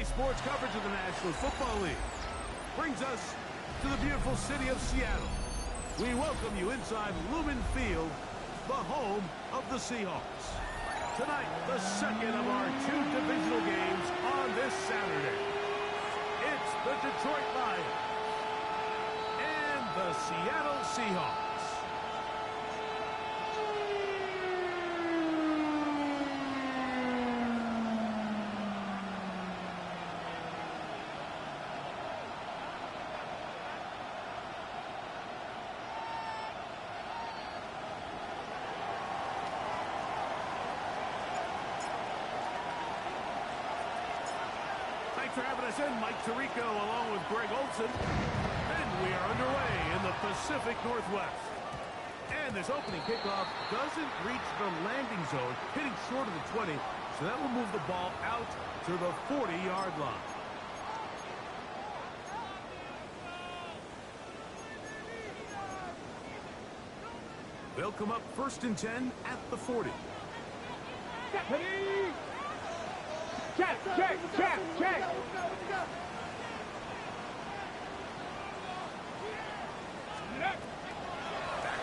sports coverage of the National Football League brings us to the beautiful city of Seattle. We welcome you inside Lumen Field, the home of the Seahawks. Tonight, the second of our two divisional games on this Saturday. It's the Detroit Lions and the Seattle Seahawks. Thanks for having us in, Mike Tirico, along with Greg Olson. And we are underway in the Pacific Northwest. And this opening kickoff doesn't reach the landing zone, hitting short of the 20, so that will move the ball out to the 40-yard line. They'll come up 1st and 10 at the 40. Check. Back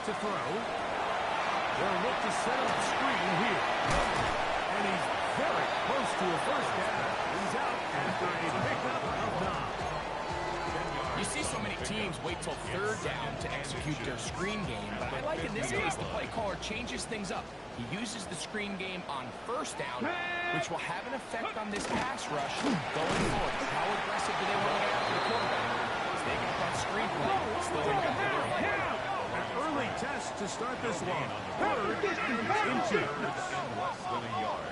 to throw. They'll look to set up the screen here. And he's very close to a first down. He's out after a pickup of 9. You see so many teams wait till 3rd down to execute their screen game, but I like in this case the play caller changes things up. He uses the screen game on 1st down, which will have an effect on this pass rush going forward. How aggressive do they want to get after the quarterback? Is they going to run screen play, slowing down their head. An early test to start this one. 3rd and 2. Less than a yard.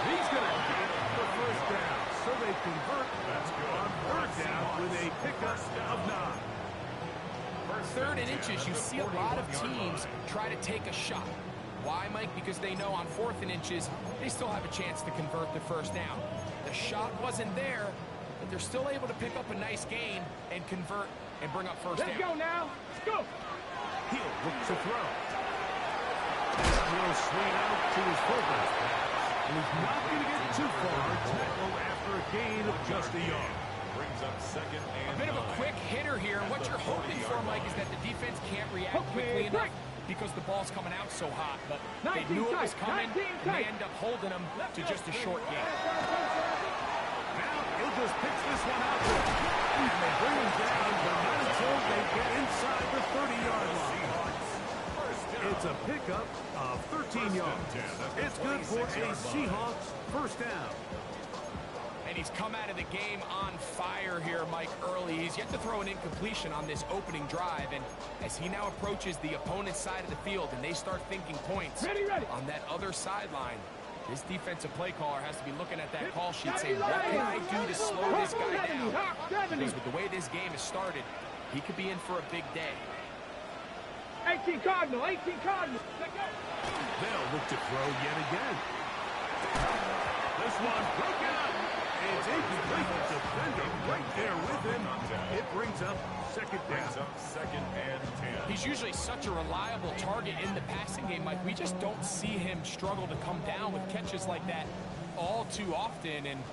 He's going to get the first down. So they convert on 3rd down with a pickup of 9. 3rd and inches, you see a lot of teams try to take a shot. Why, Mike? Because they know on 4th and inches, they still have a chance to convert the 1st down. The shot wasn't there, but they're still able to pick up a nice gain and convert and bring up 1st down. Let's go now. Let's go. He'll look to throw. He'll swing out to his fullback. And he's not going to get too far. Tackle after a gain of just a yard. Brings up 2nd and a bit of a quick hitter here. And what you're hoping for, Mike, is that the defense can't react quickly enough because the ball's coming out so hot. But they knew it was coming, and they end up holding them to just a short gain. Now he'll just pitch this one out. And they bring him down, but not until they get inside the 30-yard line. It's a pickup of 13 yards. It's good for a Seahawks 1st down. And he's come out of the game on fire here, Mike, early. He's yet to throw an incompletion on this opening drive. And as he now approaches the opponent's side of the field and they start thinking points on that other sideline, this defensive play caller has to be looking at that call sheet saying, what can I do to slow this guy down? Because with the way this game has started, he could be in for a big day. 18 Cardinal. They'll look to throw yet again. This one broken up. It's incomplete. The defender right there with him. It brings up 2nd down. 2nd and 10. He's usually such a reliable target in the passing game, Mike. We just don't see him struggle to come down with catches like that all too often. And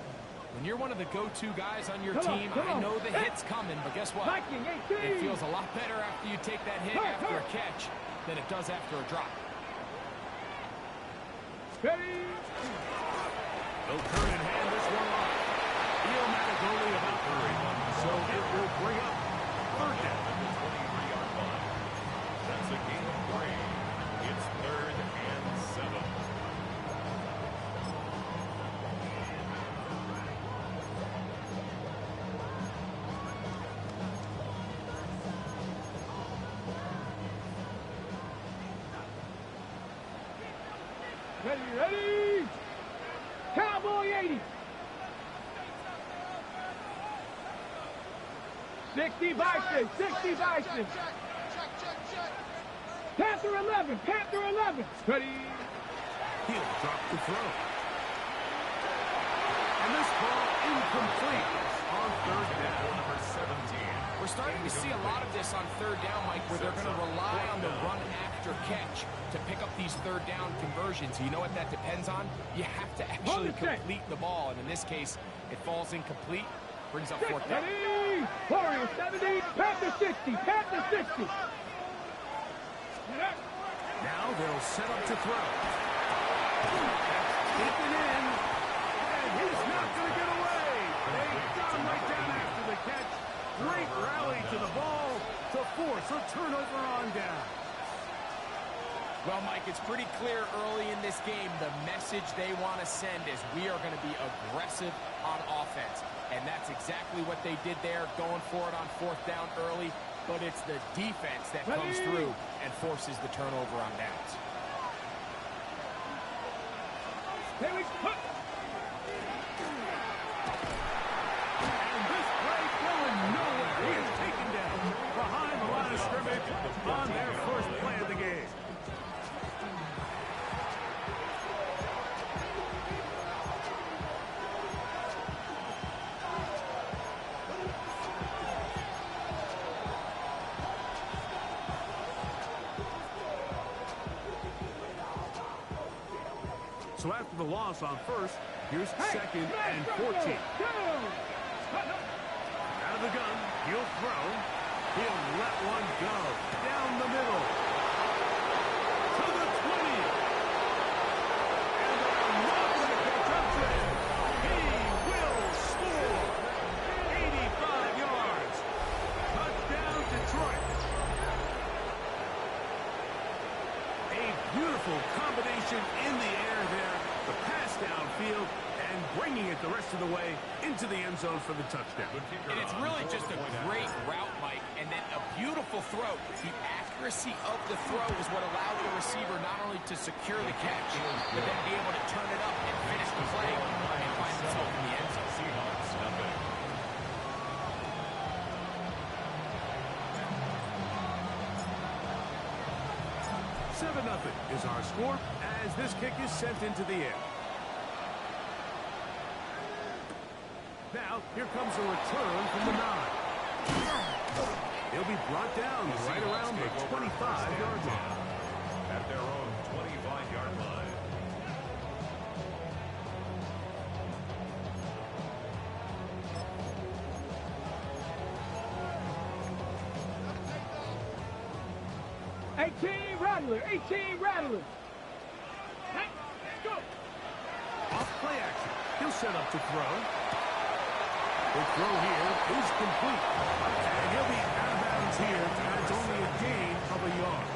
when you're one of the go-to guys on your team, I know the hit's coming, but guess what? It feels a lot better after you take that hit after a catch than it does after a drop. They'll turn and hand this one off. Iomatic only about 3, so it will bring up 3rd down. The 23-yard line. That's a gain of 3. It's 3rd and 7. Ready. Cowboy 80. 60 Bison. Panther 11. Ready. He'll drop the throw. And this ball incomplete on 3rd down. Number 17. starting to see a lot of this on third down, Mike, where they're going to rely on the run after catch to pick up these third down conversions. You know what that depends on? You have to actually complete the ball, and in this case, it falls incomplete, brings up fourth down. 70, Panther 60, Panther 60. Now they'll set up to throw. Taken in, and he's not going to get away. They got him right down after the catch. Great rally to the ball to force a turnover on down. Well, Mike, it's pretty clear early in this game the message they want to send is we are going to be aggressive on offense. And that's exactly what they did there, going for it on fourth down early. But it's the defense that comes through and forces the turnover on downs. Here we go. And this play going nowhere. He is taken down behind the line of scrimmage on their first play of the game. So after the loss on first, here's second and 14. Out of the gun, he'll throw. He'll let one go. Down the middle. To the 20. And they're not going to catch up to him. He will score. 85 yards. Touchdown, Detroit. A beautiful combination in the air there. The pass downfield and bringing it the rest of the way into the end zone for the touchdown. And it's really just a great route, Mike, and then a beautiful throw. The accuracy of the throw is what allowed the receiver not only to secure the catch, but then be able to turn it up and finish the play and find himself in the end zone. 7-0 is our score as this kick is sent into the air. Now, here comes a return from the 9. He'll be brought down right around the 25-yard line. At their own 25-yard line. Rattler, 18 Rattler. Let's go. Off play action. He'll set up to throw. The throw here is complete. And he'll be out of bounds here. That's only a gain of a yard.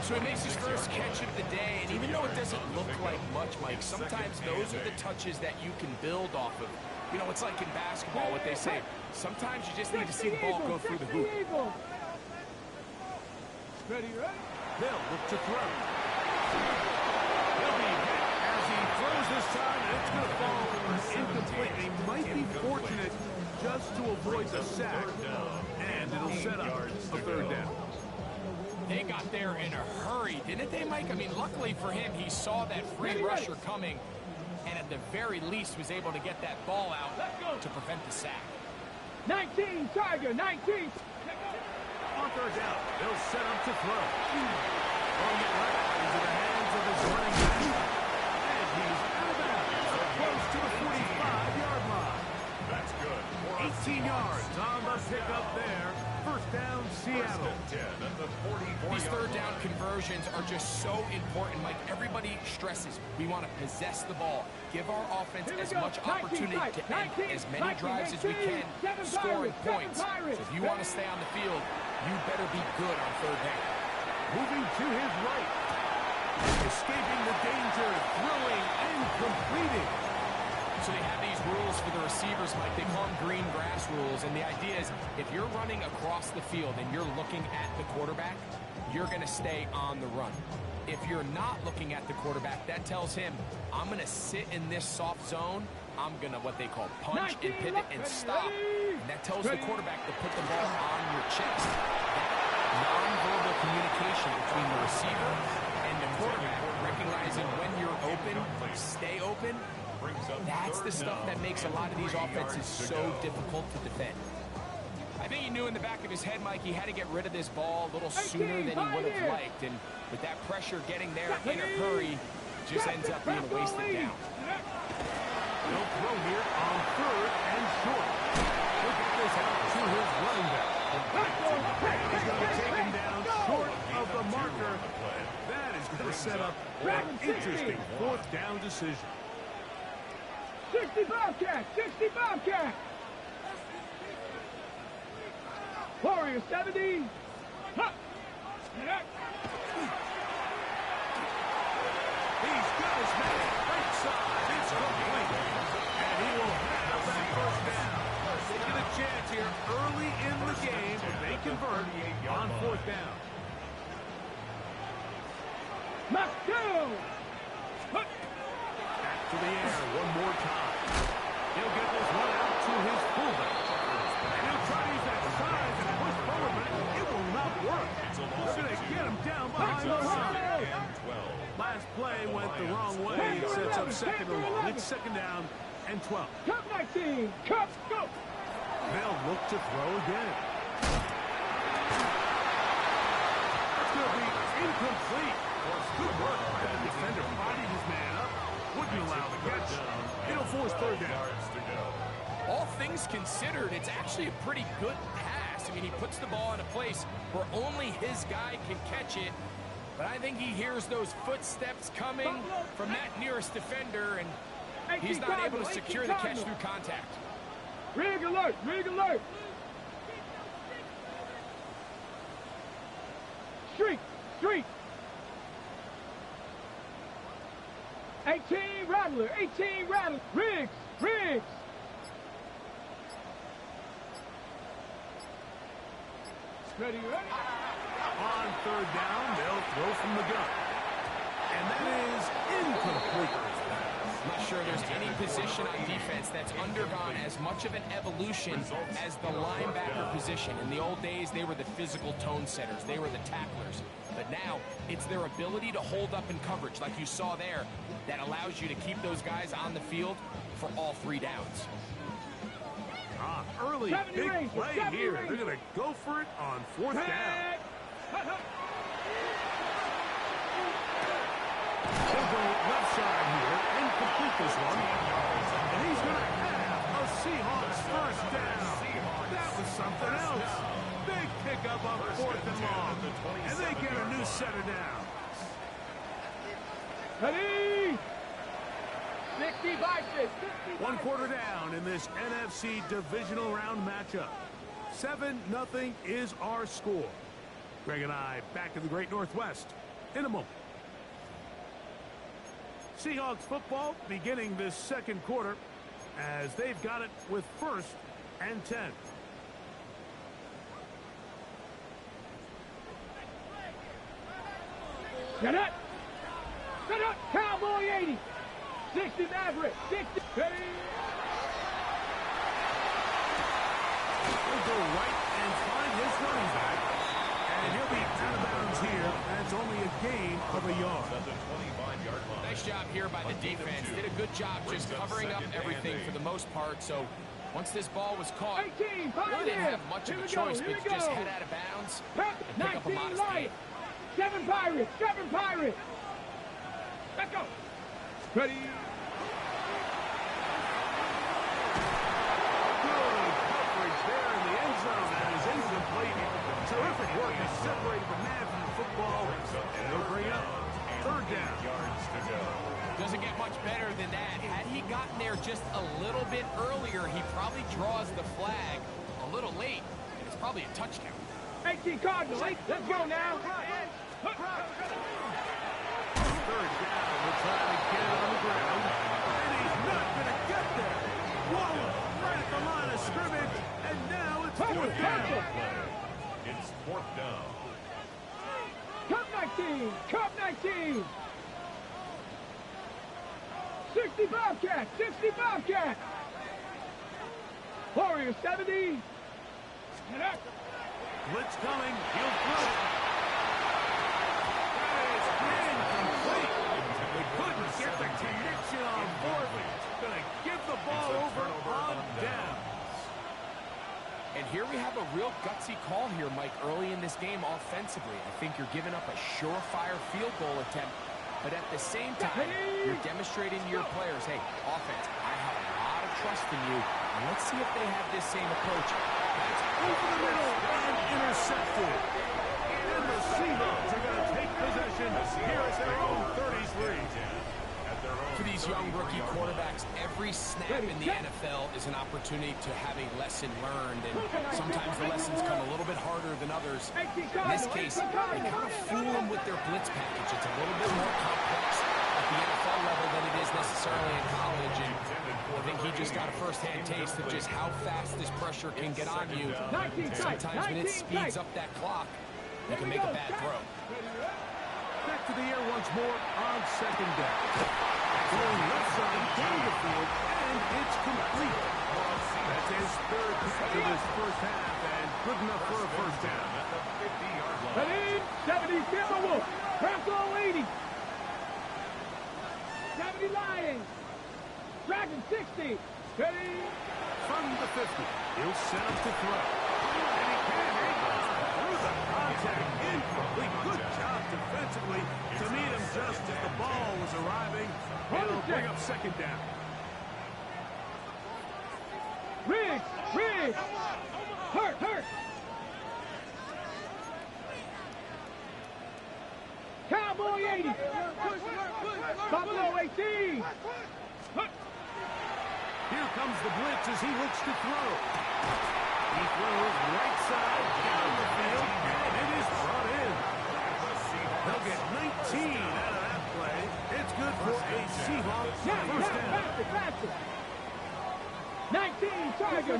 So he makes his first catch of the day, and even though it doesn't look like much, Mike, sometimes those are the touches that you can build off of. You know, it's like in basketball, what they say. Sometimes you just need to see the ball go through the hoop. Ready, ready? They'll look to throw. He'll be hit as he throws this time, and it's going to fall incomplete. They might be fortunate just to avoid the sack, and it'll set up a third down. They got there in a hurry, didn't they, Mike? I mean, luckily for him, he saw that free rusher coming, and at the very least was able to get that ball out to prevent the sack. 19, Tiger, 19. On third down, they'll set up to throw. Throwing it right into the hands of his running back. And he's out of bounds, close to the 45-yard line. That's good. 18 yards on the pickup there. First down, Seattle. These third down conversions are just so important, Mike. Everybody stresses we want to possess the ball, give our offense as much opportunity to end as many drives as we can, scoring points. So if you want to stay on the field, you better be good on third down. Moving to his right. Escaping the danger, throwing and completing. So they have these rules for the receivers, Mike. They call them green grass rules. And the idea is if you're running across the field and you're looking at the quarterback, you're going to stay on the run. If you're not looking at the quarterback, that tells him, I'm going to sit in this soft zone. I'm going to what they call punch and pivot and stop. And that tells the quarterback to put the ball on your chest. That non-verbal communication between the receiver and the quarterback, recognizing when you're open, stay open, that's the stuff that makes a lot of these offenses so difficult to defend. I think he knew in the back of his head, Mike, he had to get rid of this ball a little sooner than he would have liked. And with that pressure getting there in a hurry, just ends up being a wasted down. They'll throw here on 3rd and short. He'll get this out to his running back. He's going to take him down short of the marker. That is going to set up an interesting 4th down decision. 60 Bobcat! 60 Bobcat! Warrior 70. Huh. He's got his man right side. It's complete. And he will have that 1st down. They get a chance here early in the game if they convert on 4th down. Let's go! Back to the air one more time. He'll get this one out to his fullback. And he'll try to use that size and push forward, but it will not work. They're going to get him down behind the line. Last play went the wrong way. It sets up 2nd and long. It's 2nd down and 12. Cup 19. Cup, go! They'll look to throw again. That's going to be incomplete. Good work by the defender, prodding his man up. Wouldn't allow the catch. It'll force 3rd down. All things considered, it's actually a pretty good pass. I mean, he puts the ball in a place where only his guy can catch it. But I think he hears those footsteps coming from that nearest defender, and he's not able to secure the catch through contact. Rig alert! Rig alert! Streak! Streak! 18 Rattler! 18 Rattler! Riggs! Riggs! Ready, ready? On 3rd down, they'll throw from the gun. And that is incomplete. I'm not sure there's any position on defense that's undergone as much of an evolution as the linebacker position. In the old days, they were the physical tone setters. They were the tacklers. But now, it's their ability to hold up in coverage, like you saw there, that allows you to keep those guys on the field for all 3 downs. Early big play here. They're going to go for it on 4th down. He'll go left side here and complete this one. And he's going to have a Seahawks 1st down. That was something else. Big pickup on 4th and long. And they get a new set of downs. Ready? 60 by 6. 1 quarter down in this NFC divisional round matchup. 7-0 is our score. Greg and I back in the Great Northwest in a moment. Seahawks football beginning this 2nd quarter as they've got it with 1st and 10. Get up! Get up! Cowboy 80! 60 Maverick! 60! Ready? He'll go right and find his running back. And he'll be out of bounds here. That's only a gain of a yard. Nice job here by the defense. Did a good job just covering up everything for the most part. So once this ball was caught, 18, really didn't have much of a choice but to just head out of bounds and pick up a 19 modest gain. Lions! 7 Pirates! 7 Pirates! Let's go! Ready? Good coverage there in the end zone. That is incomplete. Terrific work to separate the man from the football. And they'll bring up 3rd down. Doesn't get much better than that. Had he gotten there just a little bit earlier, he probably draws the flag a little late, and it's probably a touchdown. 18 Cardinals! Let's go now! 3rd down. We'll try to get it on the ground. And he's not going to get there. Whoa! Right at the line of scrimmage. And now it's 4th down. It's 4th down. Cup 19! Cup 19! 60 Bobcat! 60 Bobcat! Warrior 70! Get up! Blitz coming. He'll throw it. That is incomplete. They couldn't get the connection on 4th. Going to give the ball over on downs. And here we have a real gutsy call here, Mike, early in this game offensively. I think you're giving up a surefire field goal attempt, but at the same time, you're demonstrating to your players, hey, offense, I have a lot of trust in you, and let's see if they have this same approach. That's over the middle and intercepted. And the Seahawks are going to take possession here at their own 33. For these young rookie quarterbacks, every snap in the NFL is an opportunity to have a lesson learned, and sometimes the lessons come a little bit harder than others. In this case, they kind of fool them with their blitz package. It's a little bit more complex at the NFL level than it is necessarily in college, and I think he just got a first-hand taste of just how fast this pressure can get on you. Sometimes when it speeds up that clock, you can make a bad throw. Back to the air once more on second down. Going left side down the field, and it's complete. That's his third catch of his first half, and good enough for a first down. Madden, 70 Timberwolves. Bronco 80. 70 Lions. Dragon 60. Ready. From the 50, he'll set up to throw. And he can't handle it. Through the contact, incomplete. Good job defensively to meet him just as the ball was arriving. It'll bring up second down. Riggs. Hurt. Cowboy 80. Buffalo 18. Here comes the blitz as he looks to throw. He throws right side down the field, and it is brought in. They'll get 19 out of that play. It's good for a Seahawks first down. Faster. 19 Tiger.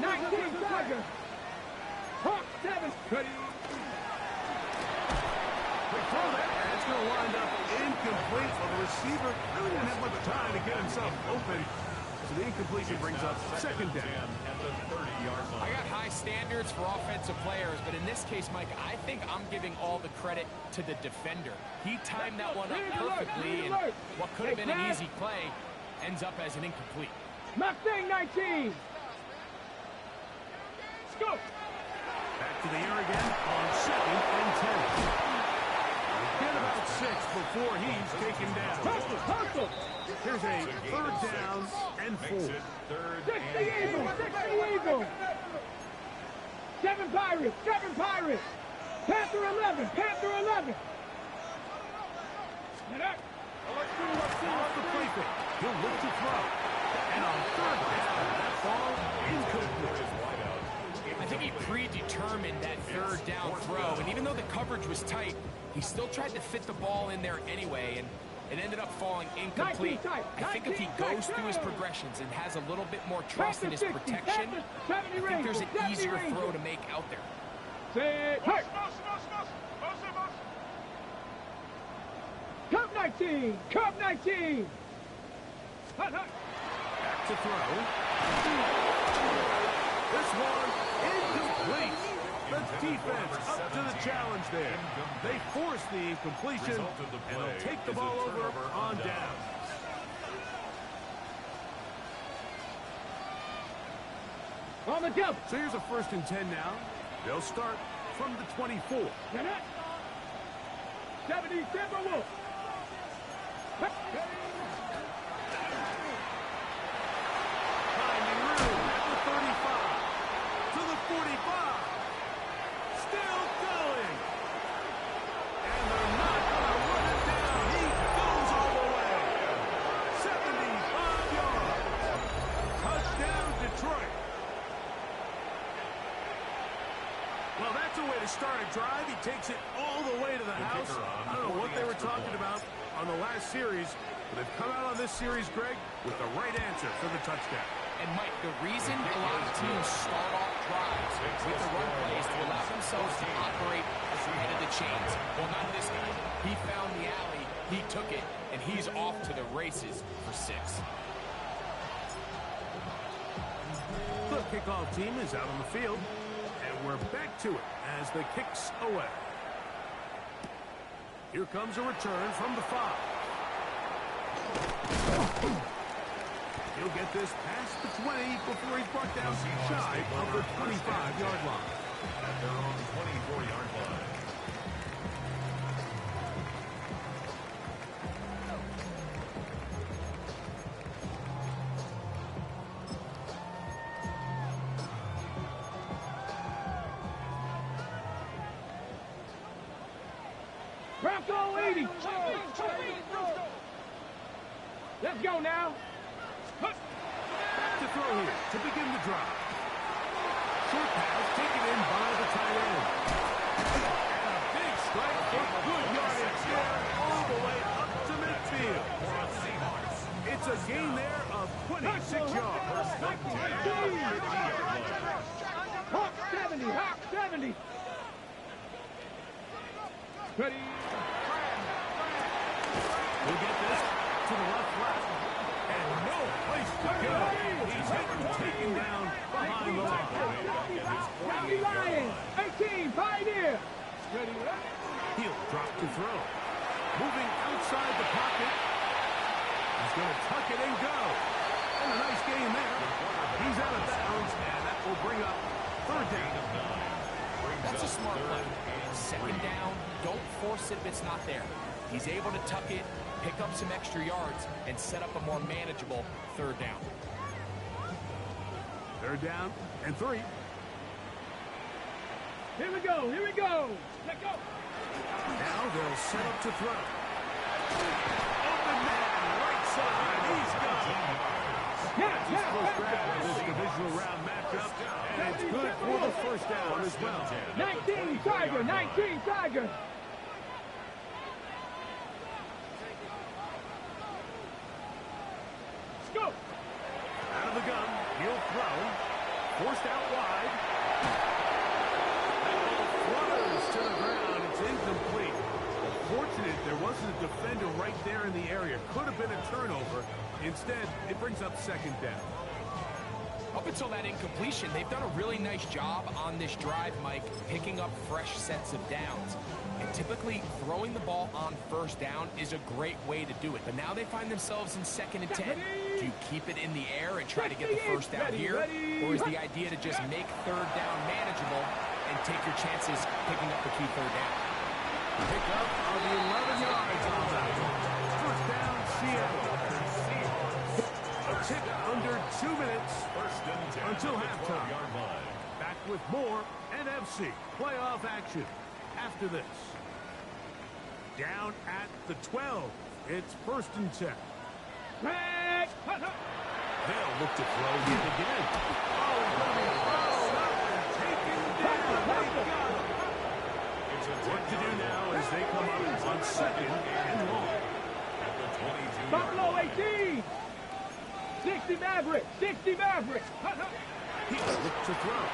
Hawk 7. Ready. Quick throw there, and it's going to wind up incomplete. Well, the receiver really didn't have much time to get himself open. So the incompletion brings up second down. I got high standards for offensive players, but in this case, Mike, I think I'm giving all the credit to the defender. He timed that one up perfectly, and what could have been an easy play ends up as an incomplete. Mustang 19. Let's go. Back to the air again on second and 10. Get about 6 before he's taken down. Hustle. Here's a third down and 4. 60 Eagles. 7 Pirates. Panther 11. Off the play fake. He'll look to throw. And on third down, that ball incomplete. I think he predetermined that third down throw, and even though the coverage was tight, he still tried to fit the ball in there anyway, and it ended up falling incomplete. I think if he goes through his progressions and has a little bit more trust in his protection, I think there's an easier throw to make out there. Cub 19. Back to throw. This one incomplete. The defense up to the challenge there. They force the incompletion, and they'll take the ball over on down. On the jump. So here's a 1st and 10 now. They'll start from the 24. 70 Timberwolves. Finding room at the 35. To the 45. Still going. And they're not going to run it down. He goes all the way. 75 yards. Touchdown, Detroit. Well, that's a way to start a drive. He takes it all the way to the house. I don't know what they were talking about on the last series, but they've come out on this series, Greg, with the right answer for the touchdown. And, Mike, the reason a lot of teams start off drives with the run plays to allow themselves to operate ahead of the chains. Well, not this guy. He found the alley, he took it, and he's off to the races for 6. The kickoff team is out on the field, and we're back to it as the kick's away. Here comes a return from the 5. He'll get this past the 20 before he's brought down shy of the 25-yard line. At their own 24-yard line. Bronco 80. Let's go now. Back to throw here to begin the drive. Short pass taken in by the tight end. And a big strike for good yardage there all the way up to midfield. It's a gain there of 26 yards. Hawk 70, Hawk 70. Ready. We'll get this to the left flat. And no place to go. He's hit and taken down behind the line. County Lions, 18, Pioneer. Ready. He'll drop to throw. Moving outside the pocket. He's going to tuck it and go. And a nice gain there. He's out of bounds, and that will bring up third down. That's a smart play. Second down, don't force it if it's not there. He's able to tuck it, pick up some extra yards, and set up a more manageable third down. Third down and 3. Here we go, here we go. Let's go. Now they'll set up to throw. Open man, right side. He's got it. That's his first grab in this divisional round matchup, and it's good for the first down as well. 19, Tiger, 19, Tiger. Let's go. Out of the gun, he'll throw. Forced out wide. That ball flutters to the ground. It's incomplete. Fortunate there wasn't a defender right there in the area. Could have been a turnover. Instead, it brings up second down. Up until that incompletion, they've done a really nice job on this drive, Mike, picking up fresh sets of downs. And typically, throwing the ball on first down is a great way to do it. But now they find themselves in 2nd and 10. Do you keep it in the air and try to get the first down here? Or is the idea to just make third down manageable and take your chances picking up the key third down? Pick up on the 11 yards on that one. First down, Seattle. A tick under 2 minutes until halftime. Back with more NFC playoff action after this. Down at the 12. It's 1st and 10. They'll look to throw yet again. Oh, he's going to be fouled up and taken down. They got him. What to do now as they come up on 2nd and long. Buffalo 18. 60 Maverick, 60 Maverick. He'll look to throw.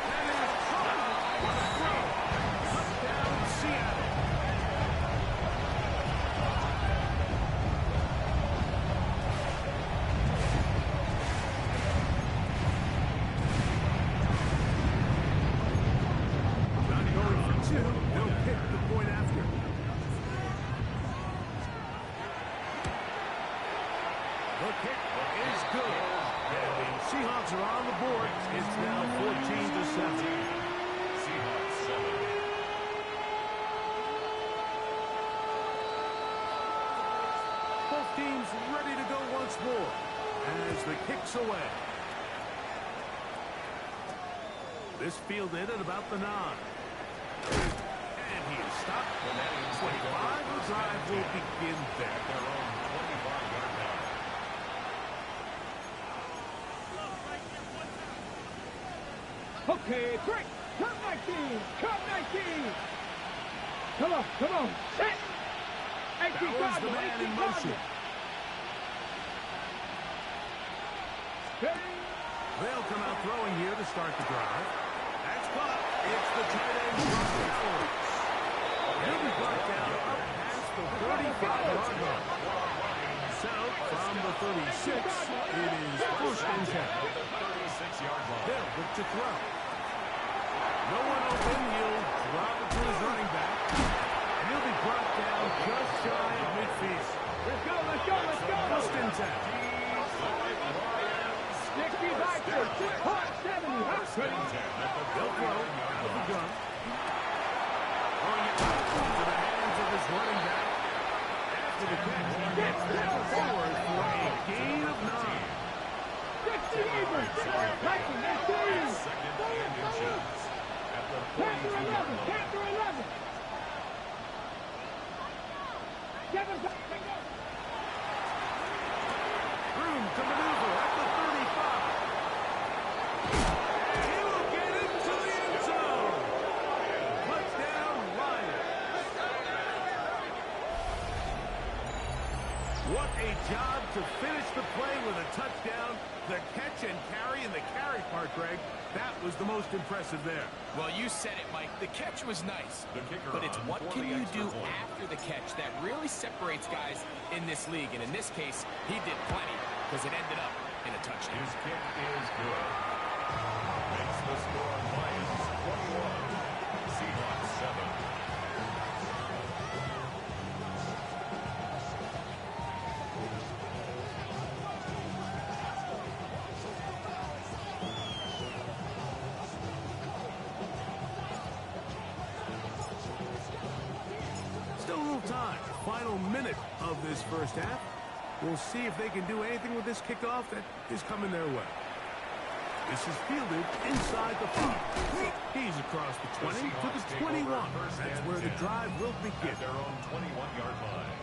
And it's caught. What a throw. Touchdown, Seattle. Not going for 2. They'll pick the point after. The kick is good. And the Seahawks are on the board. It's now 14-7. Seahawks 7. Both teams ready to go once more as the kick's away. This fielded at about the 9. And he is stopped. 25. The drive will begin there. Their own 25-yard line. Okay, break. Come 19. Come 19. Come on, come on. Set. 18 That was the man in motion. They'll come out throwing here to start the drive. That's caught. It's the tight end, Brock Bowers. He'll be brought down up past the 35-yard line. So, from the 36, it is 1st and 10. They'll look to throw. No one open. He'll drop it to his running back. And he'll be brought down just shy of midfield. Let's go, let's go, let's go. First and 10. 60 back to 70. They'll throw out of the gun. Throwing it out into the hands of his running back. After the catch, he gets that forward for a gain of 9. 60 Evers. Viking, that's 3. Panther 11, Panther 11. Kevin, Room to maneuver at the 35. And he will get into the end zone. Touchdown, Lions. What a job to finish the play with a touchdown. The catch and carry, and the carry part, Greg, that was the most impressive there. Well, you said it, Mike. The catch was nice, but it's what can you do after the catch that really separates guys in this league. And in this case, he did plenty because it ended up in a touchdown. His kick is good. Makes the score Lions 21, Seahawks 7. Still a little time. Final minute of this first half. We'll see if they can do anything with this kickoff that is coming their way. This is fielded inside the 5. He's across the 20 to the 21. That's where the drive will begin. At their own 21-yard line.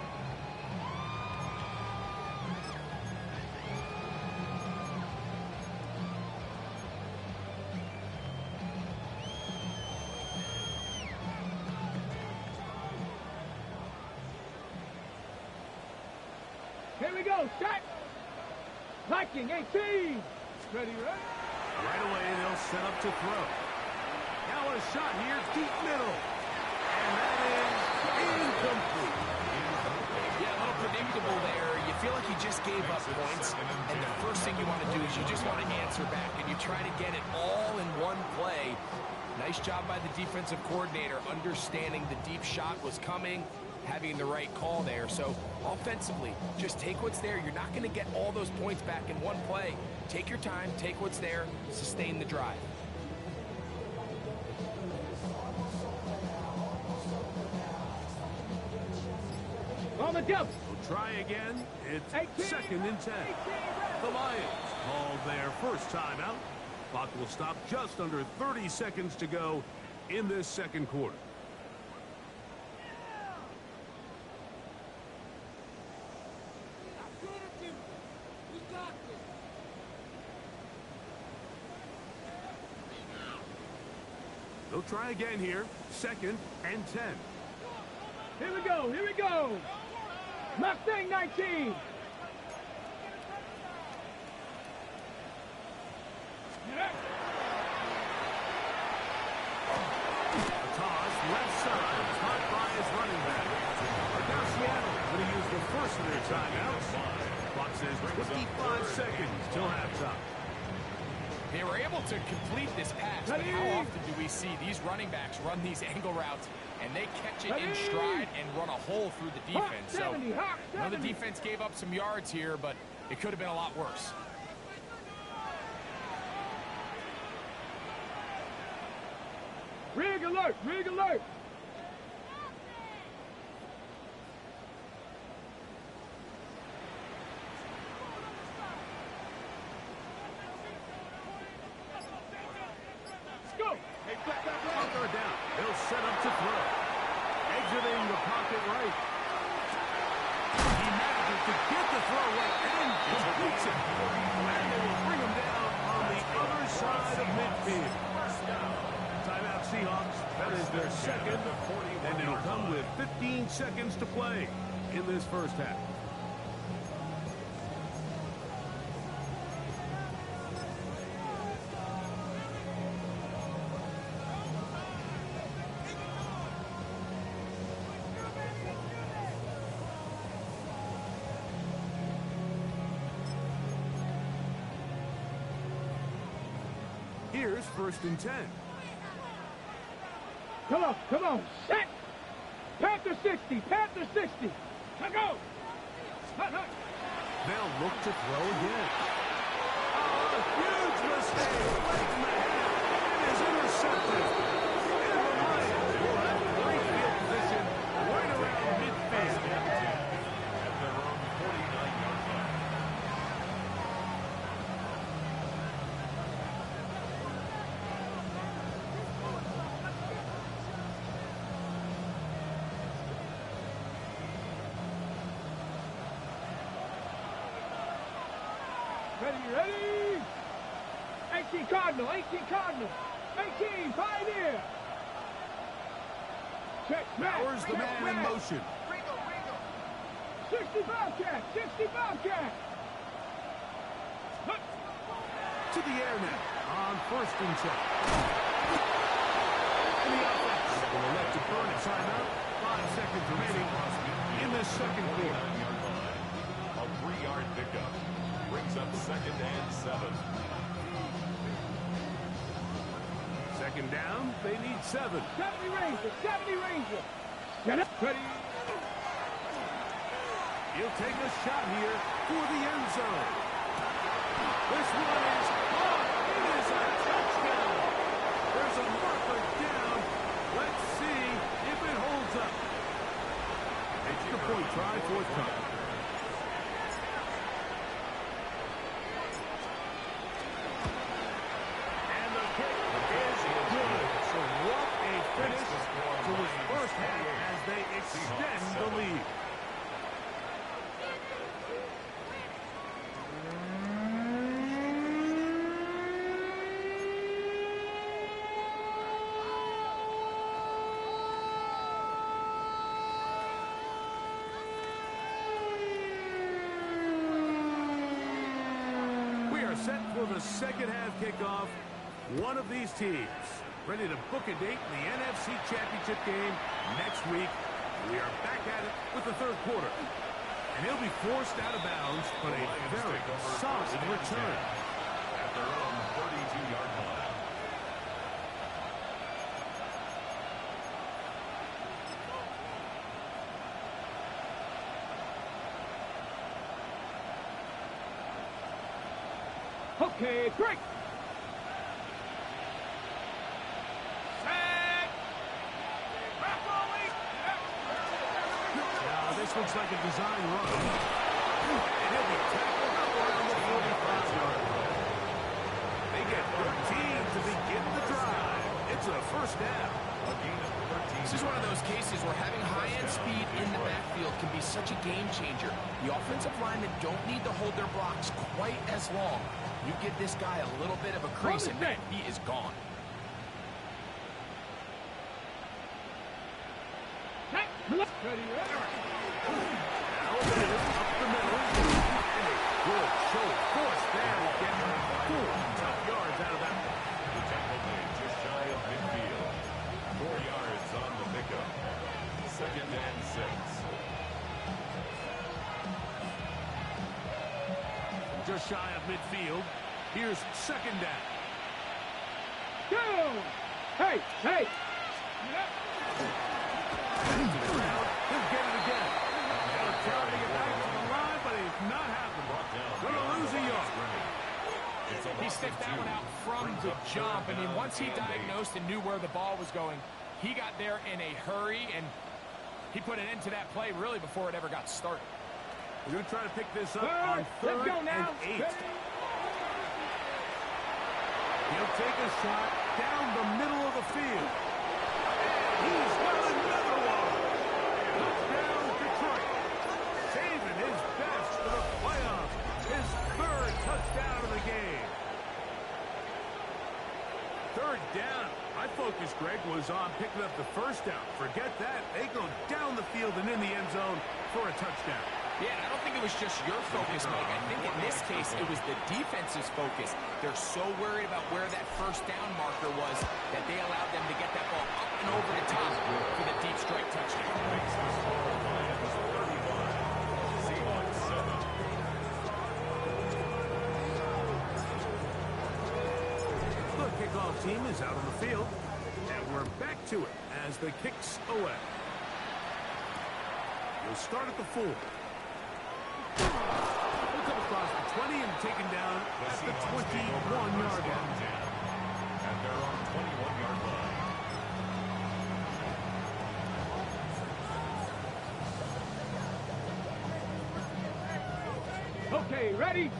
here we go, set. Viking 18. Ready, ready? Right away, they'll set up to throw. Now a shot here, deep middle. And that is incomplete. Yeah, a little predictable there. You feel like you just gave up points, and the first thing you want to do is you just want to answer back, and you try to get it all in one play. Nice job by the defensive coordinator, understanding the deep shot was coming, having the right call there. So offensively, just take what's there. You're not going to get all those points back in one play. Take your time, take what's there, sustain the drive. On the jump. We'll try again. It's 2nd and 10. The Lions call their first timeout. Clock will stop just under 30 seconds to go in this second quarter. They'll try again here. 2nd and 10. Here we go, here we go. Mustang 19. A toss, left side, caught by his running back. Now Seattle going to use the first of their timeouts. Clock says 25 seconds till halftime. They were able to complete this pass, but how often do we see these running backs run these angle routes and they catch it in stride and run a hole through the defense? So, I know the defense gave up some yards here, but it could have been a lot worse. Rig alert, rig alert. Third down. He'll set up to throw. Exiting the pocket right. He manages to get the throw away and completes it. And they will bring him down on the other side of midfield. Timeout Seahawks. That is their second. And it'll come with 15 seconds to play in this first half. Here's 1st and 10. Come on, set. Panther 60, Panther 60. Let's go. They'll look to throw again. Oh, a huge mistake. Right in the head. It is intercepted. And the Lions will have great field position right around midfield. At their own 49-yard line. Ready? 18 Cardinal, 18 Pioneer. Check, Powers the man in motion. 60 Bobcat. To the air now on 1st and 10. And the offense will elect to burn a timeout. 5 seconds remaining in this second quarter. 49-yard line. A 3-yard pickup. Brings up 2nd and 7. Second down, they need 7. 70 Ranger. Get up. Ready. He'll take a shot here for the end zone. This one is caught. It is a touchdown. There's a marker down. Let's see if it holds up. Extra point try forthcoming. And the kick is good. So what a finish to his first half as they extend the lead. Set for the second half kickoff. One of these teams ready to book a date in the NFC Championship game next week. We are back at it with the third quarter. And he'll be forced out of bounds, but a very solid return. At their own 32-yard line. Okay, break. Now, this looks like a design run. And he'll be tackled around the 45-yard line. They get 13 to begin the drive. It's a first down. A gain of 13. This is one of those cases where having high-end speed in the backfield can be such a game changer. The offensive linemen don't need to hold their blocks quite as long. You give this guy a little bit of a crease, and man, he is gone. Ready. Now it is up the middle. And a good show of force there to get 4 tough yards out of that one. The tackle made just shy of midfield. 4 yards on the pickup. 2nd and 6. Just shy of midfield. Here's second down. Go! Hey! To the ground. He'll get it again. They'll try to get back to the line, but it's not happening. Going to lose a yard. He stiffed that one out from the jump. I mean, once he diagnosed and knew where the ball was going, he got there in a hurry, and he put an end to that play really before it ever got started. We're going to try to pick this up on Let's 3rd go now. and 8. He'll take a shot down the middle of the field. He's got another one. Touchdown, Detroit. Saving his best for the playoffs. His 3rd touchdown of the game. 3rd down. My focus, Greg, was on picking up the first down. Forget that. They go down the field and in the end zone for a touchdown. Yeah, and I don't think it was just your focus, Mike. I think in this case, it was the defense's focus. They're so worried about where that first down marker was that they allowed them to get that ball up and over the top for the deep strike touchdown. Makes the score Lions 35. Seahawks 7. The kickoff team is out on the field, and we're back to it as the kicks away. We'll start at the 4. across the 20 and taken down at the 21-yard line. At their own 21-yard line. Okay, ready?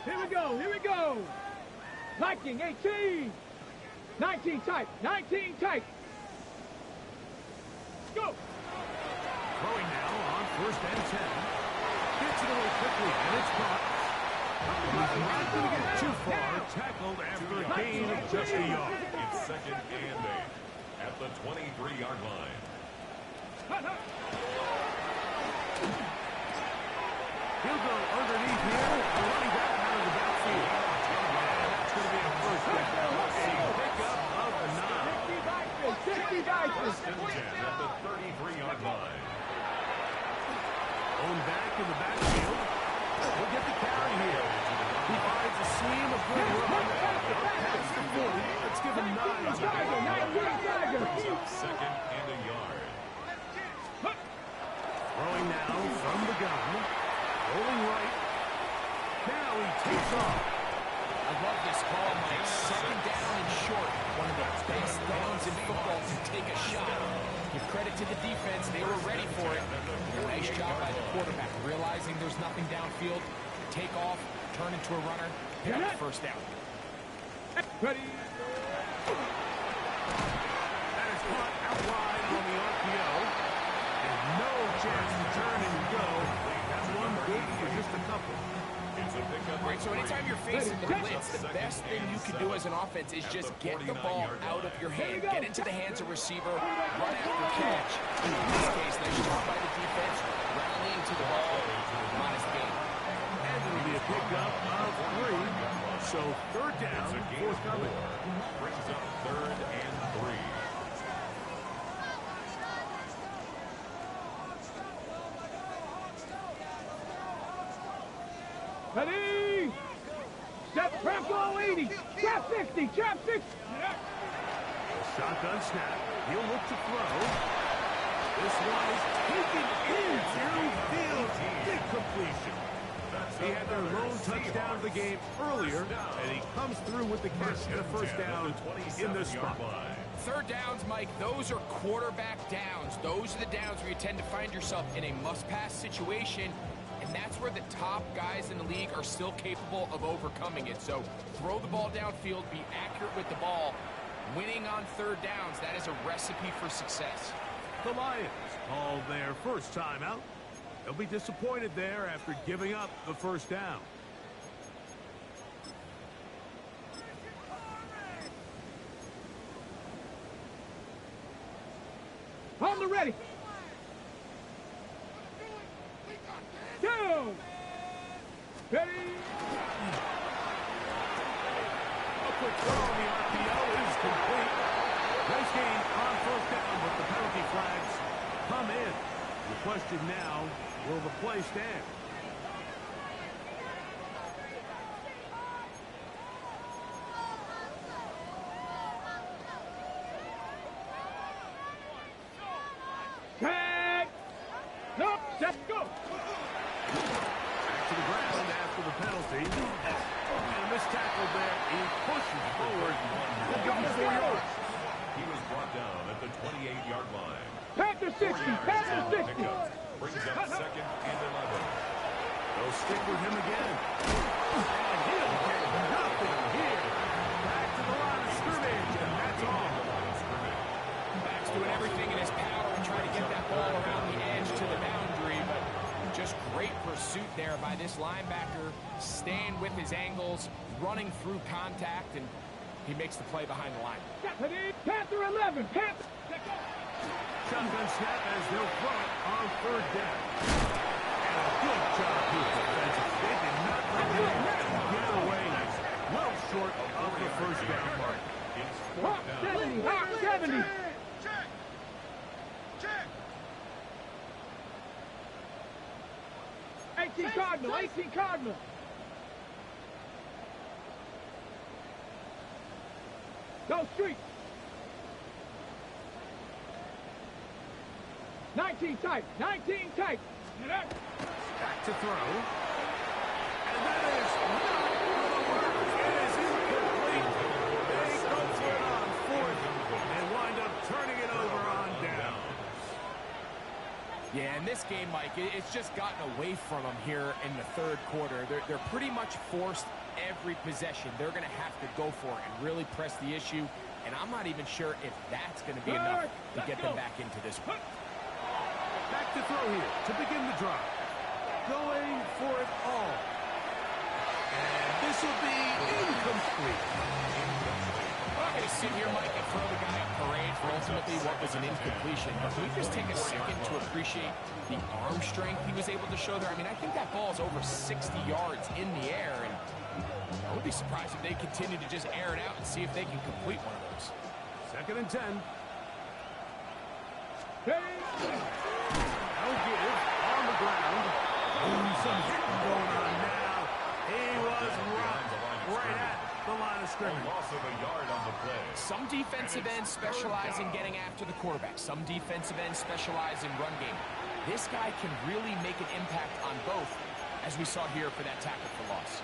Here we go, here we go. Viking, 18. 19 tight, 19 tight. Go. Throwing now on 1st and 10. Gets it away quickly, and it's caught. He's not going to get too far. Tackled after a gain of just a yard. It's 2nd and 8 at the 23-yard line. He'll go underneath here. Running back out of the backfield. That's going to be a first down. A pickup of the 9. 60 Vikings. 1st and 10 at the 33-yard line. Owned back in the backfield. He'll get the carry here. He finds a seam, a good run. Past the 40. Let's give him 9. Brings up 2nd and a yard. Throwing now from the gun. Rolling right. Now he takes off. I love this call, Mike. 2nd down and short. One of the best downs in football to take a shot. Give credit to the defense. They were ready for it. Nice job by the quarterback. Realizing there's nothing downfield. Take off, turn into a runner, pick up the first down. Ready? That is caught out wide on the RPO. And no chance to turn and go. That's one good for just a couple. It's a pickup. Right, so anytime you're facing the blitz, the best thing you can do as an offense is just get the ball out of your hand, get into the hands of receiver, run after catch. In this case, nice job by the defense, rallying to the ball, modest gain. And it'll be a pickup of 3. So 3rd down, forthcoming. Brings up 3rd and 3. Ready? Step, trap goal 80. Trap 60. Trap 60. Shotgun snap. He'll look to throw. This one is taken into field. Big completion. He had their lone touchdown of the game earlier, and he comes through with the catch and a first down in this spot. 3rd downs, Mike, those are quarterback downs. Those are the downs where you tend to find yourself in a must-pass situation, and that's where the top guys in the league are still capable of overcoming it. So throw the ball downfield, be accurate with the ball. Winning on 3rd downs, that is a recipe for success. The Lions call their first timeout. They'll be disappointed there after giving up the first down. On the ready. Go. Ready. A quick throw on the RPO is complete. Nice gain on 1st down, but the penalty flags come in. The question now, will the play stand? Tag. No. Set. Go. Back to the ground after the penalty. And this tackle there, he pushes forward. He'll give him 4 yards. He was brought down at the 28-yard line. Panther 60. Panther 60. Brings up 2nd and 11. They'll stick with him again. And he'll get nothing here. Back to the line of scrimmage, and that's all. Max doing everything in his power to try to get that ball around the edge to the boundary, but just great pursuit there by this linebacker, staying with his angles, running through contact, and he makes the play behind the line. Panther 11. Panther. Shotgun snap as they'll throw it on 3rd down. And a good job here. They did not let him get away. Well short of the first down mark. It's 4th down. 70. Hot 70. Check. Check. 18 Cardinal. 18 Cardinal. Go street. 19 tight. 19 tight. Back to throw. And that is not going to work. It is incomplete. They go for it on fourth and wind up turning it over on down. Yeah, in this game, Mike, it's just gotten away from them here in the third quarter. They're pretty much forced every possession. They're going to have to go for it and really press the issue. And I'm not even sure if that's going to be enough to get them back into this one. Back to throw here to begin the drive. Going for it all. And this will be incomplete. I'm going to sit here, Mike, and throw the guy a parade for ultimately what was an incompletion. But can we just take a second to appreciate the arm strength he was able to show there? I mean, I think that ball is over 60 yards in the air, and I would be surprised if they continue to just air it out and see if they can complete one of those. 2nd and 10. Hey. I'll give on the ground. Ooh, some hitting going on now. He was rocked right at the line of scrimmage. Loss of a yard on the play. Some defensive ends specialize in getting after the quarterback. Some defensive ends specialize in run game. This guy can really make an impact on both, as we saw here for that tackle for loss.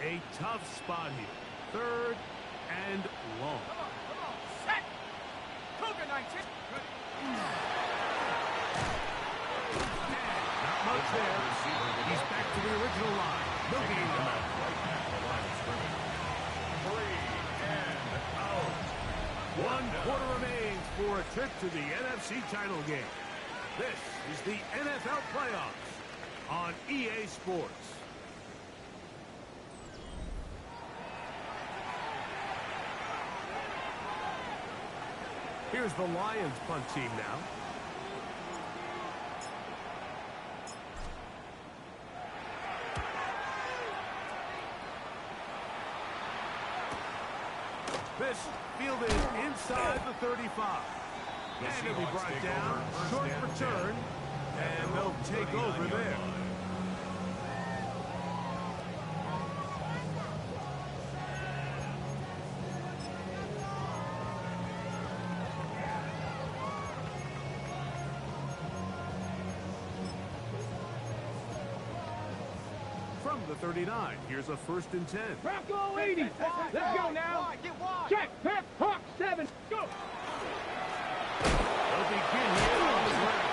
A tough spot here. 3rd and long. Come on. Set. Cougar 19. Not much there. He's back to the original line. No gain on that. Right at the line of scrimmage. 3 and out. 1 quarter remains for a trip to the NFC title game. This is the NFL playoffs on EA Sports. Here's the Lions punt team now. This fielded inside the 35. And it'll be brought down, short return, and they'll take over there. From the 39, here's a 1st and 10. Bronco 80. Let's go now. Get wide. Check. Pep. Hawk 7. Go. They'll begin here on the ground.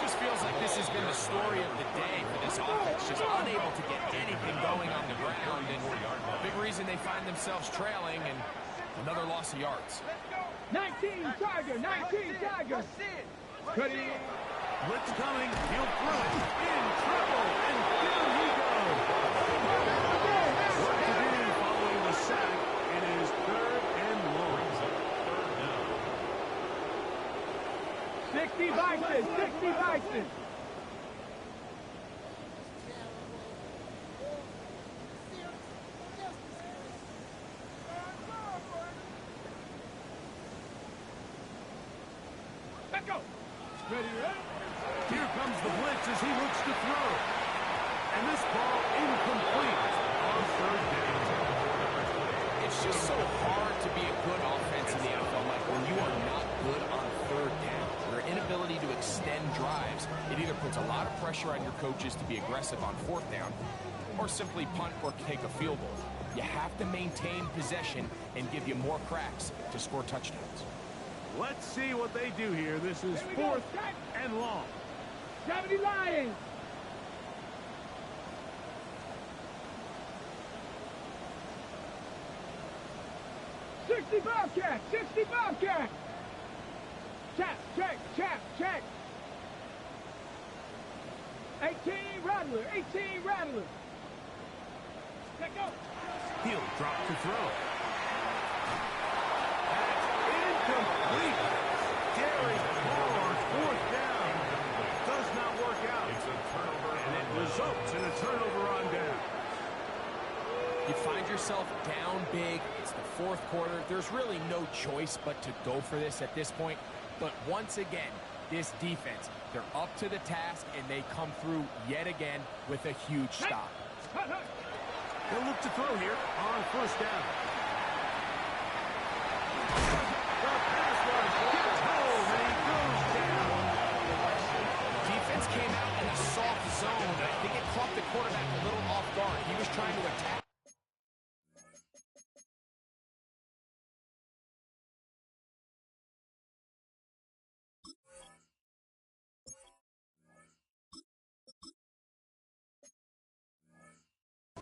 Just feels like this has been the story of the day for this offense, just unable to get anything going on the ground, and a big reason they find themselves trailing, and another loss of yards. 19 Tiger. 19 Tiger. Ready. Blitz coming, he'll throw it, in trouble, and down he goes. What to do following the sack? It is 3rd and long. 60 Bison. 60 Bison. Let's go. Ready, ready. Here comes the blitz as he looks to throw. And this ball incomplete on 3rd down. It's just so hard to be a good offense in the NFL, Mike, when you are not good on 3rd down. Your inability to extend drives, it either puts a lot of pressure on your coaches to be aggressive on 4th down, or simply punt or take a field goal. You have to maintain possession and give you more cracks to score touchdowns. Let's see what they do here. This is 4th and long. 70 Lions. $60 Bobcat. 60 Bobcat. Check. 18 Rattler. 18 Rattler. Let go. He'll drop to throw. Incomplete. Derek Carr, 4th down. Does not work out. It's a turnover. And it results in a turnover on down. You find yourself down big. It's the fourth quarter. There's really no choice but to go for this at this point. But once again, this defense, they're up to the task, and they come through yet again with a huge stop. They'll look to throw here on first down. The pass rush gets home, and he goes down. Defense came out in a soft zone. I think it caught the quarterback a little off guard. He was trying to attack.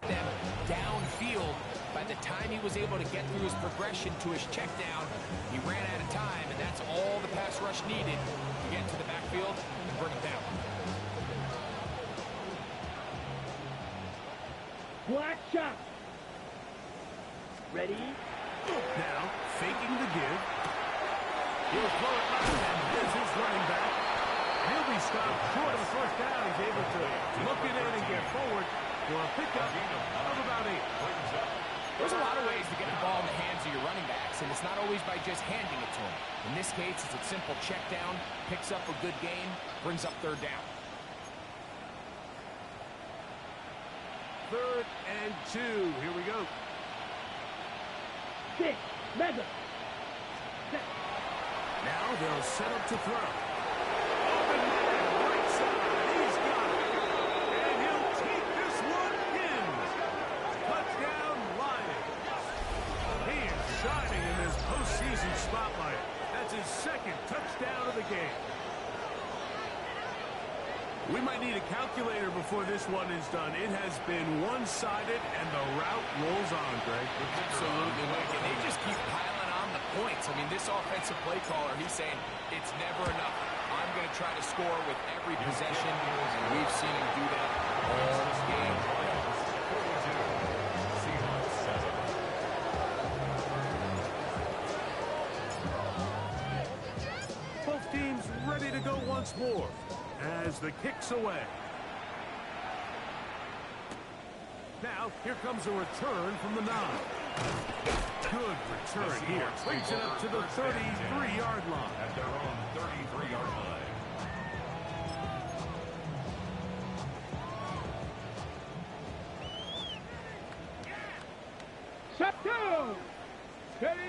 Them downfield. By the time he was able to get through his progression to his check down, he ran out of time, and that's all the pass rush needed to get to the backfield and bring him down. Black shot. Ready? Now, faking the give. He'll throw it out, and there's his running back. He'll be stopped short of the first down. He's able to look it in and get forward for a pickup of about 8. There's a lot of ways to get the ball in the hands of your running backs, and it's not always by just handing it to them. In this case, it's a simple check down, picks up a good gain, brings up third down. 3rd and 2. Here we go. 6. Madden. Now they'll set up to throw. Open man, right side. He's got it. And he'll take this one in. Touchdown, Lions. He is shining in this postseason spotlight. That's his 2nd touchdown of the game. We might need a calculator before this one is done. It has been one-sided, and the route rolls on, Greg. Absolutely, Mike. And they just keep piling on the points. I mean, this offensive play caller, he's saying it's never enough. I'm going to try to score with every possession, and we've seen him do that all game. Both teams ready to go once more as the kick's away. Now, here comes a return from the 9. Good return here. Brings it up to the 33-yard line. At their own 33-yard line. Shut down. Ready?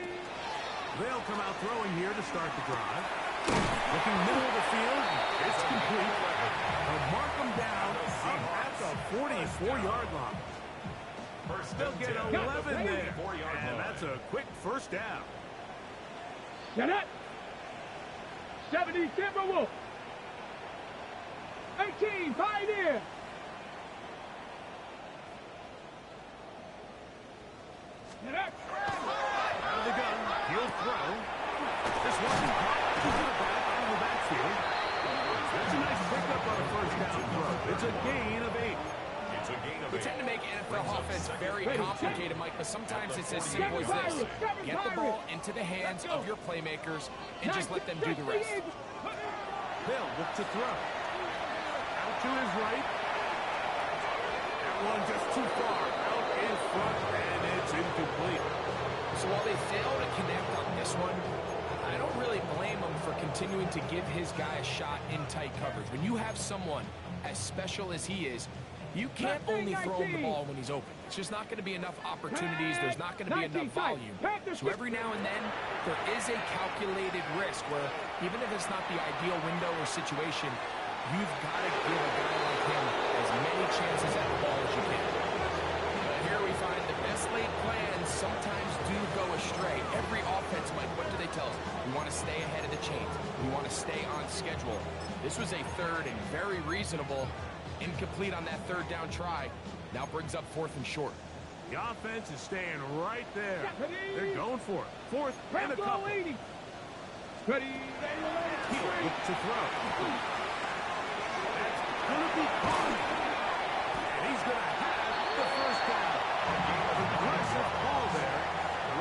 They'll come out throwing here to start the drive. Looking middle of the field. It's complete. They'll mark them down up at the 44-yard line. They'll get 11 there. And that's a quick first down. Shut up. 70 Timberwolves. 18 Pioneer. Shut up. Out of the gun. He'll throw. This one is caught to the back out of the backfield. That's a nice pickup on a first down throw. It's a gain of 8. It's a gain of 8. We tend to make NFL offense very complicated, Mike, but sometimes it's as simple as this. Get the ball into the hands of your playmakers and just let them do the rest. They'll look to throw. Out to his right. That one just too far. Out in front, and it's incomplete. So while they fail to connect on this one, I don't really blame him for continuing to give his guy a shot in tight coverage. When you have someone as special as he is, you can't only throw him the ball when he's open. It's just not going to be enough opportunities. There's not going to be enough volume. So every now and then, there is a calculated risk where even if it's not the ideal window or situation, you've got to give a guy like him as many chances at the ball as you can. But here we find the best laid plans sometimes do go astray. Every offense, Mike, what do they tell us? We want to stay ahead of the chains. We want to stay on schedule. This was a third and very reasonable. Incomplete on that third down try. Now brings up 4th and short. The offense is staying right there. They're going for it. 4th and a couple. Ready? He'll look to throw. That's going to be caught. And he's going to have the first down. Aggressive ball there.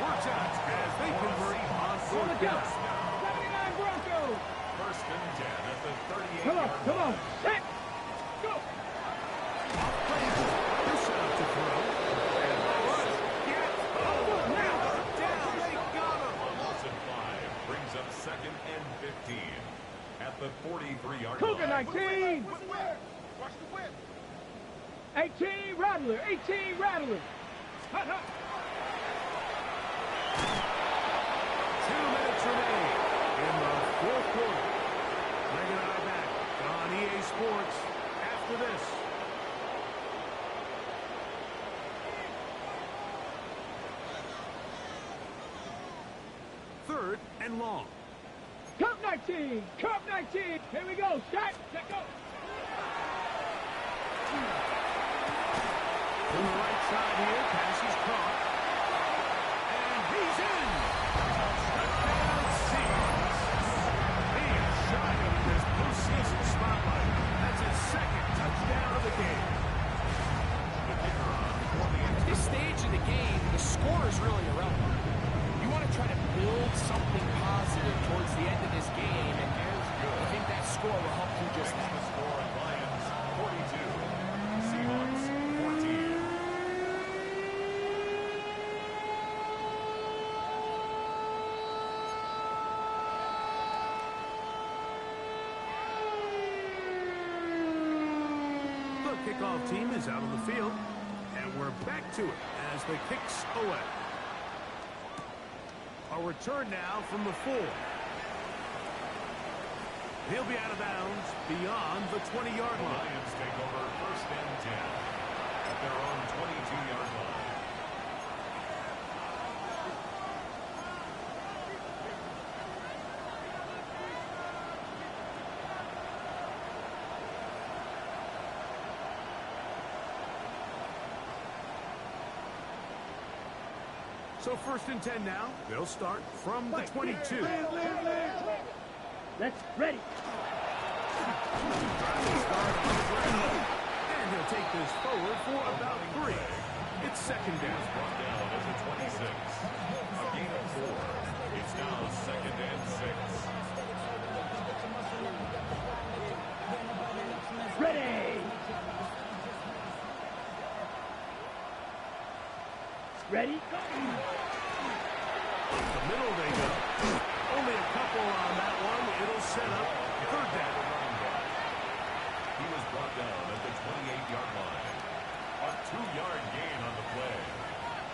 Watch out as they convert on 4th down. 79 Broncos. 1st and 10 at the 38-yard line. Come on. Set. Go. He'll set up to throw. And 23-yard Cougar line. 19. Watch the whip. 18 Rattler. 18 Rattler. Hut, hut. 2 minutes remain in the fourth quarter. Greg and I back on EA Sports after this. Third and long. Cup 19. Cup 19. Here we go. Shot. Let go. From the right side here, pass is caught. And he's in! Touchdown Seahawks. He is shining this postseason spotlight. That's his second touchdown of the game. At this stage of the game, the score is really irrelevant. You want to try to build something positive towards the end of this game, and I think that score will help you just that. The score at Lions 42, Seahawks 14. The kickoff team is out on the field, and we're back to it as the kicks away. A return now from the 4. He'll be out of bounds beyond the 20-yard line. Lions take over first and 10 at their own 22-yard line. So first and 10 now. They'll start from the 22. Let's ready. And he'll take this forward for about 3. It's second down. Brought down at the 26. A gain of 4. It's now second and 6. Ready. Ready. Go. Up the middle they go. Only a couple on that one. It'll set up third down. He was brought down at the 28-yard line. A 2-yard gain on the play.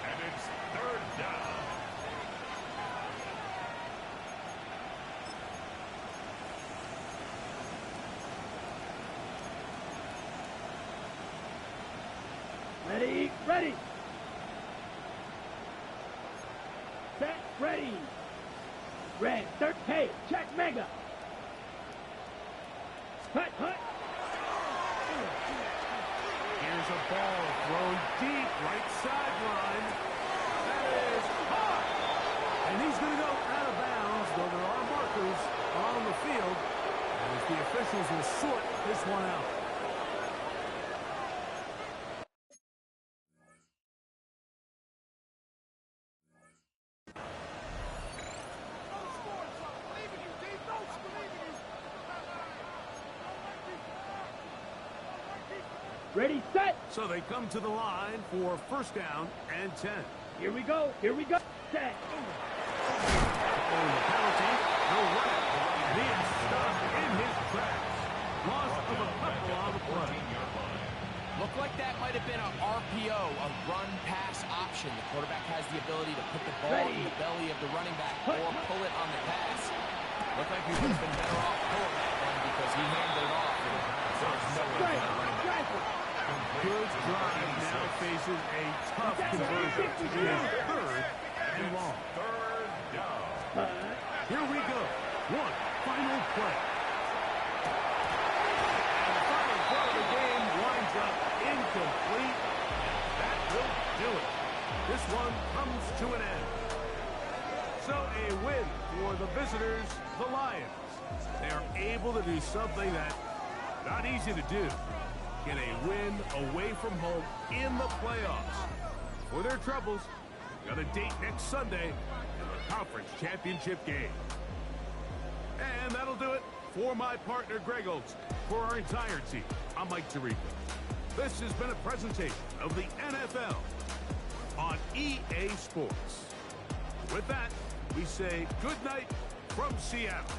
And it's third down. Ready. Ready. Set. Ready. Red. Third. Hey. Check mega. Hut. Hut. Here's a ball thrown deep right sideline. That is hot. And he's going to go out of bounds, though there are markers on the field. As the officials will sort this one out. Ready. Set. So they come to the line for first down and 10. Here we go. Here we go. Set. Oh, the penalty. No run. And he is stopped in his tracks. Loss of a couple on the play. Looked like that might have been an RPO, a run-pass option. The quarterback has the ability to put the ball in the belly of the running back or pull it on the pass. Looked like he would have been better off pulling that one because he handed it off. Good drive now faces a tough conversion. It is third and long. Third down. Here we go. One final play. And the final play of the game winds up incomplete. That will do it. This one comes to an end. So a win for the visitors, the Lions. They are able to do something that's not easy to do. Get a win away from home in the playoffs. For their troubles, got a date next Sunday in the conference championship game. And that'll do it for my partner, Greg Olson. For our entire team, I'm Mike Tirico. This has been a presentation of the NFL on EA Sports. With that, we say good night from Seattle.